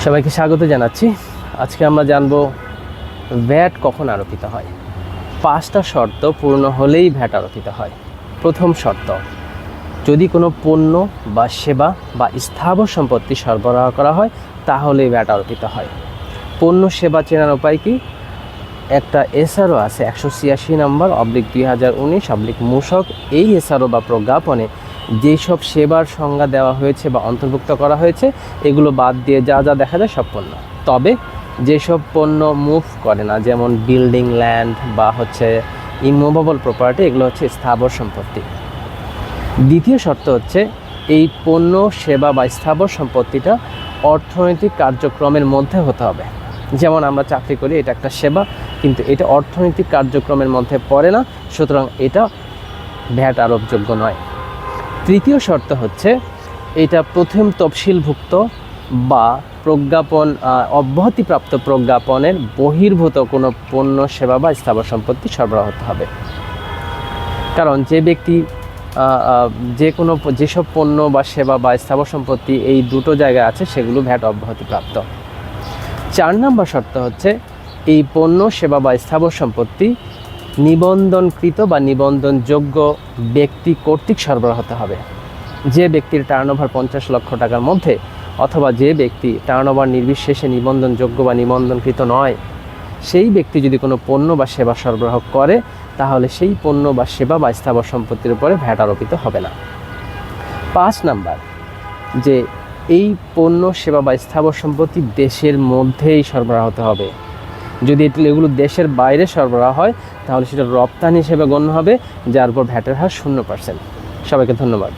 সবাইকে স্বাগত জানাচ্ছি। আজকে আমরা জানব ভ্যাট কখন আরোপিত হয়। 5টা শর্ত পূর্ণ হলেই ভ্যাট আরোপিত হয়। প্রথম শর্ত, যদি কোনো পণ্য বা সেবা বা স্থাবর সম্পত্তি সরবরাহ করা হয় তাহলেই ভ্যাট আরোপিত হয়। পণ্য সেবা চেনার উপায় কি? একটা এসআরও আছে 186 নম্বর /2019/মূসক। এই এসআরও বা প্রজ্ঞাপনে যেসব সেবার সংজ্ঞা দেওয়া হয়েছে বা অন্তর্ভুক্ত করা হয়েছে এগুলো বাদ দিয়ে যা যা দেখা যায় সব পণ্য। তবে যেসব পণ্য মুভ করে না, যেমন বিল্ডিং, ল্যান্ড বা ইমুভেবল প্রপার্টি, এগুলো হচ্ছে স্থাবর সম্পত্তি। দ্বিতীয় শর্ত হচ্ছে এই পণ্য, সেবা বা স্থাবর সম্পত্তিটা অর্থনৈতিক কার্যক্রমের মধ্যে হতে হবে। যেমন আমরা চাকরি করি, এটা একটা সেবা, কিন্তু এটা অর্থনৈতিক কার্যক্রমের মধ্যে পড়ে না, সুতরাং এটা ভ্যাট আরোপযোগ্য নয়। তৃতীয় শর্ত হচ্ছে এটা প্রথম তফসিলভুক্ত বা প্রজ্ঞাপন অব্যাহতিপ্রাপ্ত প্রজ্ঞাপনের বহির্ভূত কোনো পণ্য, সেবা বা স্থাবর সম্পত্তি সরবরাহ হতে হবে। কারণ যে ব্যক্তি যেসব পণ্য বা সেবা বা স্থাবর সম্পত্তি এই দুটো জায়গায় আছে সেগুলো ভ্যাট অব্যাহতিপ্রাপ্ত। 4 নম্বর শর্ত হচ্ছে এই পণ্য, সেবা বা স্থাবর সম্পত্তি নিবন্ধনকৃত বা নিবন্ধনযোগ্য ব্যক্তি কর্তৃক সরবরাহ হতে হবে। যে ব্যক্তির টার্নওভার 50 লক্ষ টাকার মধ্যে, অথবা যে ব্যক্তি টার্নওভার নির্বিশেষে নিবন্ধনযোগ্য বা নিবন্ধনকৃত নয়, সেই ব্যক্তি যদি কোনো পণ্য বা সেবা সরবরাহ করে তাহলে সেই পণ্য বা সেবা বা স্থাবর সম্পত্তির উপরে ভ্যাট আরোপিত হবে না। 5 নাম্বার, যে এই পণ্য, সেবা বা স্থাবর সম্পত্তি দেশের মধ্যেই সরবরাহ হতে হবে। যদি এগুলো দেশের বাইরে সরবরাহ হয় তাহলে সেটা রপ্তানি হিসেবে গণ্য হবে, যার উপর ভ্যাটের হার 0%। সবাইকে ধন্যবাদ।